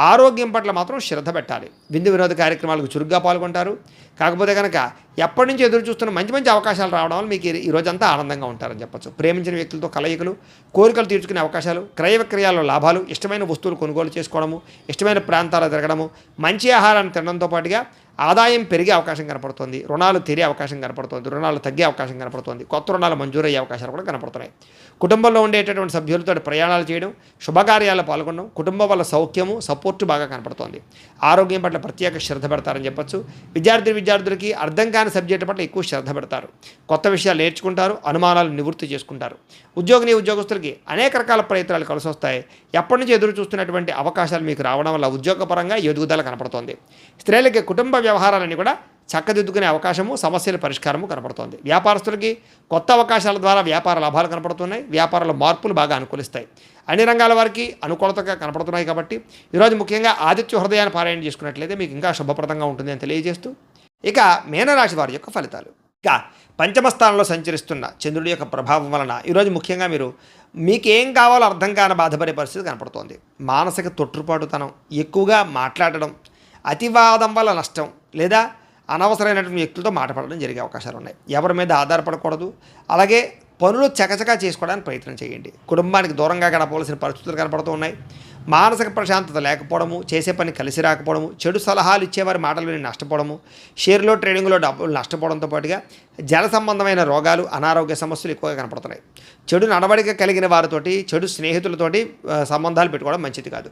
ఆరోగ్యం పట్ల మాత్రం శ్రద్ధ పెట్టాలి. విందు వినోద కార్యక్రమాలకు చురుగ్గా పాల్గొంటారు. కాకపోతే కనుక ఎప్పటి నుంచి ఎదురు చూస్తున్న మంచి అవకాశాలు రావడం వల్ల మీకు ఈ రోజంతా ఆనందంగా ఉంటారని చెప్పొచ్చు. ప్రేమించిన వ్యక్తులతో కలయికలు, కోరికలు తీర్చుకునే అవకాశాలు, క్రయ విక్రయాల్లో లాభాలు, ఇష్టమైన వస్తువులు కొనుగోలు చేసుకోవడము, ఇష్టమైన ప్రాంతాలు తిరగడము, మంచి ఆహారాన్ని తినడంతో పాటుగా ఆదాయం పెరిగే అవకాశం కనపడుతుంది. రుణాలు తీరే అవకాశం కనపడుతుంది. రుణాలు తగ్గే అవకాశం కనపడుతుంది. కొత్త రుణాలు మంజూరయ్యే అవకాశాలు కూడా కనపడుతున్నాయి. కుటుంబంలో ఉండేటటువంటి సభ్యులతో ప్రయాణాలు చేయడం, శుభకార్యాల్లో పాల్గొనడం, కుటుంబం వల్ల సౌఖ్యము, సపోర్టు బాగా కనపడుతోంది. ఆరోగ్యం పట్ల ప్రత్యేక శ్రద్ధ పెడతారని చెప్పొచ్చు. విద్యార్థులకి అర్థం కాని సబ్జెక్టు పట్ల ఎక్కువ శ్రద్ధ పెడతారు. కొత్త విషయాలు నేర్చుకుంటారు. అనుమానాలు నివృత్తి చేసుకుంటారు. ఉద్యోగస్తులకి అనేక రకాల ప్రయత్నాలు కలిసి వస్తాయి. ఎప్పటి నుంచి ఎదురు చూస్తున్నటువంటి అవకాశాలు మీకు రావడం వల్ల ఉద్యోగపరంగా ఎదుగుదల కనపడుతోంది. స్త్రీలకి కుటుంబ వ్యవహారాలన్నీ కూడా చక్కదిద్దుకునే అవకాశము, సమస్యల పరిష్కారము కనపడుతోంది. వ్యాపారస్తులకి కొత్త అవకాశాల ద్వారా వ్యాపార లాభాలు కనపడుతున్నాయి. వ్యాపారాల మార్పులు బాగా అనుకూలిస్తాయి. అన్ని రంగాల వారికి అనుకూలతగా కనపడుతున్నాయి. కాబట్టి ఈరోజు ముఖ్యంగా ఆదిత్య హృదయాన్ని పారాయణ చేసుకున్నట్లయితే మీకు ఇంకా శుభప్రదంగా ఉంటుంది అని తెలియజేస్తూ, ఇక మీనరాశి వారి యొక్క ఫలితాలు. ఇక పంచమ స్థానంలో సంచరిస్తున్న చంద్రుడి యొక్క ప్రభావం వలన ఈరోజు ముఖ్యంగా మీకేం కావాలో అర్థం కాని బాధపడే పరిస్థితి కనపడుతోంది. మానసిక తొట్టుపాటుతనం, ఎక్కువగా మాట్లాడడం, అతివాదం వల్ల నష్టం లేదా అనవసరమైనటువంటి వ్యక్తులతో మాట్లాడడం జరిగే అవకాశాలు ఉన్నాయి. ఎవరి మీద ఆధారపడకూడదు. అలాగే పనులు చకచకా చేసుకోవడానికి ప్రయత్నం చేయండి. కుటుంబానికి దూరంగా గడపవలసిన పరిస్థితులు కనపడుతూ ఉన్నాయి. మానసిక ప్రశాంతత లేకపోవడము, చేసే పని కలిసి రాకపోవడము, చెడు సలహాలు ఇచ్చేవారి మాటలు విని నష్టపోవడము, షేర్లో ట్రేడింగ్లో డబ్బులు నష్టపోవడంతో పాటుగా జల సంబంధమైన రోగాలు, అనారోగ్య సమస్యలు ఎక్కువగా కనపడుతున్నాయి. చెడు నడవడిక కలిగిన వారితోటి, చెడు స్నేహితులతోటి సంబంధాలు పెట్టుకోవడం మంచిది కాదు.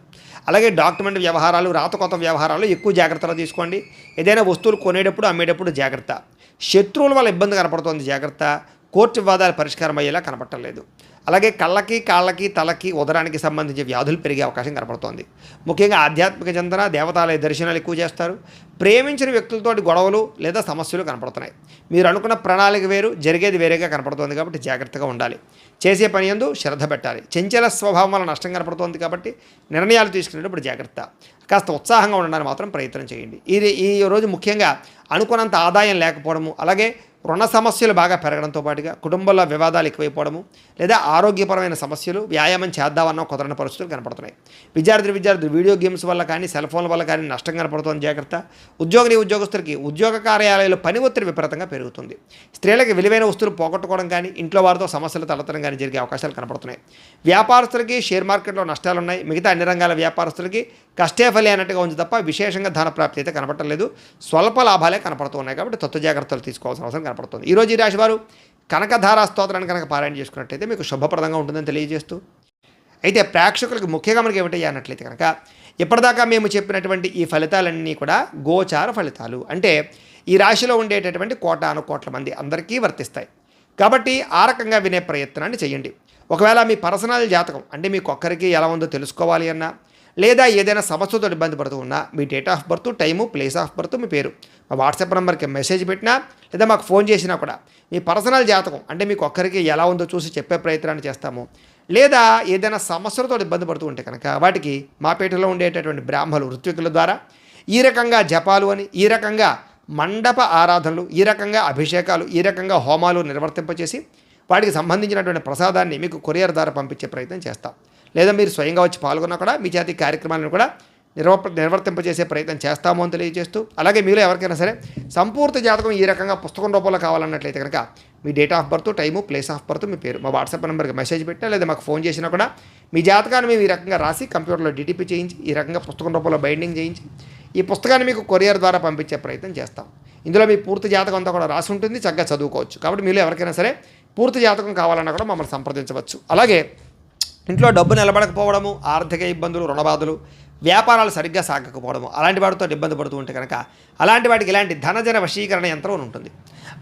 అలాగే డాక్యుమెంట్ వ్యవహారాలు, రాతకొత్త వ్యవహారాలు ఎక్కువ జాగ్రత్తలు తీసుకోండి. ఏదైనా వస్తువులు కొనేటప్పుడు, అమ్మేటప్పుడు జాగ్రత్త. శత్రువుల వల్ల ఇబ్బంది కనపడుతోంది, జాగ్రత్త. కోర్టు వివాదాలు పరిష్కారం అయ్యేలా కనపడలేదు. అలాగే కళ్ళకి, కాళ్ళకి, తలకి, ఉదరానికి సంబంధించి వ్యాధులు పెరిగే అవకాశం కనపడుతోంది. ముఖ్యంగా ఆధ్యాత్మిక చింతన, దేవతాలయ దర్శనాలు ఎక్కువ చేస్తారు. ప్రేమించిన వ్యక్తులతోటి గొడవలు లేదా సమస్యలు కనపడుతున్నాయి. మీరు అనుకున్న ప్రణాళిక వేరు, జరిగేది వేరేగా కనపడుతోంది. కాబట్టి జాగ్రత్తగా ఉండాలి. చేసే పని యందు శ్రద్ధ పెట్టాలి. చంచల స్వభావం వల్ల నష్టం కనపడుతోంది. కాబట్టి నిర్ణయాలు తీసుకునేటప్పుడు జాగ్రత్త. కాస్త ఉత్సాహంగా ఉండడానికి మాత్రం ప్రయత్నం చేయండి. ఈ రోజు ముఖ్యంగా అనుకున్నంత ఆదాయం లేకపోవడము, అలాగే రుణ సమస్యలు బాగా పెరగడంతో పాటుగా కుటుంబంలో వివాదాలు ఎక్కువైపోవడము లేదా ఆరోగ్యపరమైన సమస్యలు, వ్యాయామం చేద్దామన్న కుదరని పరిస్థితులు కనపడుతున్నాయి. విద్యార్థులు వీడియో గేమ్స్ వల్ల కానీ, సెల్ ఫోన్ల వల్ల కానీ నష్టం కనపడుతుంది, జాగ్రత్త. ఉద్యోగస్తులకి ఉద్యోగ కార్యాలయాల్లో పని ఒత్తిడి విపరీతంగా పెరుగుతుంది. స్త్రీలకి విలువైన వస్తువులు పోగొట్టుకోవడం కానీ, ఇంట్లో వారితో సమస్యలు తలెత్తడం కానీ జరిగే అవకాశాలు కనపడుతున్నాయి. వ్యాపారస్తులకి షేర్ మార్కెట్లో నష్టాలు ఉన్నాయి. మిగతా అన్ని రంగాల వ్యాపారస్తులకి కష్టే ఫలి అన్నట్టుగా ఉంది తప్ప విశేషంగా ధన ప్రాప్తి అయితే కనపడటం లేదు. స్వల్ప లాభాలే కనపడుతున్నాయి. కాబట్టి తత్వ జాగ్రత్తలు తీసుకోవాల్సిన అవసరం కనపడుతుంది. ఈరోజు ఈ రాశి వారు కనకధారా స్తోత్రాన్ని కనుక పారాయణ చేసుకున్నట్టయితే మీకు శుభప్రదంగా ఉంటుందని తెలియజేస్తూ, అయితే ప్రేక్షకులకు ముఖ్యంగా మనకి ఏమిటయ్యా అన్నట్లయితే కనుక ఇప్పటిదాకా మేము చెప్పినటువంటి ఈ ఫలితాలన్నీ కూడా గోచార ఫలితాలు. అంటే ఈ రాశిలో ఉండేటటువంటి కోట్ల మంది అందరికీ వర్తిస్తాయి. కాబట్టి ఆ రకంగా వినే ప్రయత్నాన్ని చేయండి. ఒకవేళ మీ పర్సనల్ జాతకం అంటే మీకు ఒక్కరికి ఎలా ఉందో తెలుసుకోవాలి అన్నా, లేదా ఏదైనా సమస్యతో ఇబ్బంది పడుతూ ఉన్నా మీ date of birth, time, place of birth, మీ పేరు మా వాట్సాప్ నెంబర్కి మెసేజ్ పెట్టినా లేదా మాకు ఫోన్ చేసినా కూడా మీ పర్సనల్ జాతకం అంటే మీకు ఒక్కరికి ఎలా ఉందో చూసి చెప్పే ప్రయత్నాన్ని చేస్తాము. లేదా ఏదైనా సమస్యలతో ఇబ్బంది పడుతూ ఉంటే కనుక వాటికి మా పేటలో ఉండేటటువంటి బ్రాహ్మలు, ఋత్వికుల ద్వారా ఈ రకంగా జపాలు అని, ఈ రకంగా మండప ఆరాధనలు, ఈ రకంగా అభిషేకాలు, ఈ రకంగా హోమాలు నిర్వర్తింపచేసి వాటికి సంబంధించినటువంటి ప్రసాదాన్ని మీకు కొరియర్ ద్వారా పంపించే ప్రయత్నం చేస్తాం. లేదా మీరు స్వయంగా వచ్చి పాల్గొన్నా కూడా మీ చేతి కార్యక్రమాలను కూడా నిర్వర్తింపజేసే ప్రయత్నం చేస్తాము అని తెలియజేస్తూ, అలాగే మీలో ఎవరికైనా సరే సంపూర్తి జాతకం ఈ రకంగా పుస్తకం రూపంలో కావాలన్నట్లయితే కనుక మీ date of birth, time, place of birth, మీ పేరు మా వాట్సాప్ నెంబర్కి మెసేజ్ పెట్టినా లేదా మాకు ఫోన్ చేసినా కూడా మీ జాతకాన్ని మేము ఈ రకంగా రాసి కంప్యూటర్లో డిటిపి చేయించి ఈ రకంగా పుస్తకం రూపంలో బైండింగ్ చేయించి ఈ పుస్తకాన్ని మీకు కొరియర్ ద్వారా పంపించే ప్రయత్నం చేస్తాం. ఇందులో మీ పూర్తి జాతకం అంతా కూడా రాసి ఉంటుంది, చక్కగా చదువుకోవచ్చు. కాబట్టి మీలో ఎవరికైనా సరే పూర్తి జాతకం కావాలన్నా కూడా మమ్మల్ని సంప్రదించవచ్చు. అలాగే ఇంట్లో డబ్బు నిలబడకపోవడము, ఆర్థిక ఇబ్బందులు, రుణబాధలు, వ్యాపారాలు సరిగ్గా సాగకపోవడము, అలాంటి వాటితో ఇబ్బంది పడుతూ ఉంటే కనుక అలాంటి వాటికి ఇలాంటి ధనజన వశీకరణ యంత్రం అని ఉంటుంది.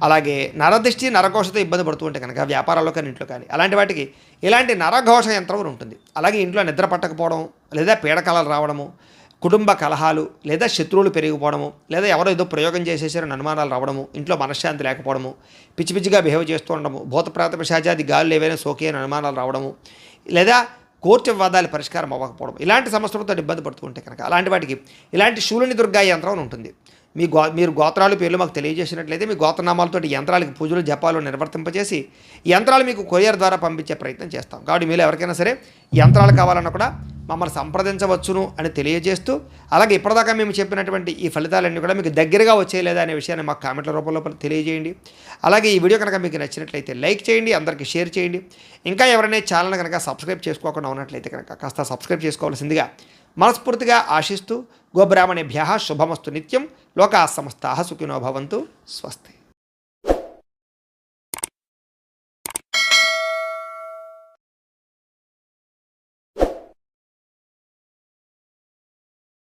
అలాగే నరదిష్టి, నరఘోషతో ఇబ్బంది పడుతూ ఉంటే కనుక వ్యాపారాల్లో కానీ ఇంట్లో కానీ అలాంటి వాటికి ఇలాంటి నరఘోష యంత్రం అని ఉంటుంది. అలాగే ఇంట్లో నిద్ర పట్టకపోవడం, లేదా పీడకలలు రావడము, కుటుంబ కలహాలు, లేదా శత్రువులు పెరిగిపోవడము, లేదా ఎవరో ఏదో ప్రయోగం చేసేసారని అనుమానాలు రావడము, ఇంట్లో మనశ్శాంతి లేకపోవడము, పిచ్చి పిచ్చిగా బిహేవ్ చేస్తూ ఉండడము, భూతప్రాత పిశాచాది గాలులు ఏవైనా సోకి అని అనుమానాలు రావడము, లేదా కోర్టు వివాదాలు పరిష్కారం అవ్వకపోవడం, ఇలాంటి సమస్యలతో ఇబ్బంది పడుతూ ఉంటే కనుక అలాంటి వాటికి ఇలాంటి శూలిని దుర్గా యంత్రం అని ఉంటుంది. మీరు గోత్రాలు పేర్లు మాకు తెలియజేసినట్లయితే మీ గోత్రనామాలతో యంత్రాలకి పూజలు జపాలు నిర్వర్తింపజేసి యంత్రాలు మీకు కొరియర్ ద్వారా పంపించే ప్రయత్నం చేస్తాం. కాబట్టి మీరు ఎవరికైనా సరే యంత్రాలు కావాలన్నా కూడా మమ్మల్ని సంప్రదించవచ్చును అని తెలియజేస్తూ, అలాగే ఇప్పటిదాకా మేము చెప్పినటువంటి ఈ ఫలితాలన్నీ కూడా మీకు దగ్గరగా వచ్చేయలేదా అనే విషయాన్ని మాకు కామెంట్ల రూపంలో తెలియజేయండి. అలాగే ఈ వీడియో కనుక మీకు నచ్చినట్లయితే లైక్ చేయండి, అందరికీ షేర్ చేయండి. ఇంకా ఎవరైనా ఛానల్ కనుక సబ్స్క్రైబ్ చేసుకోకుండా ఉన్నట్లయితే కనుక కాస్త సబ్స్క్రైబ్ చేసుకోవాల్సిందిగా మనస్ఫూర్తిగా ఆశిస్తూ, గోబ్రాహ్మణేభ్యః శుభమస్తు నిత్యం, లోకాః సమస్తాః సుఖినో భవంతు. స్వస్తి.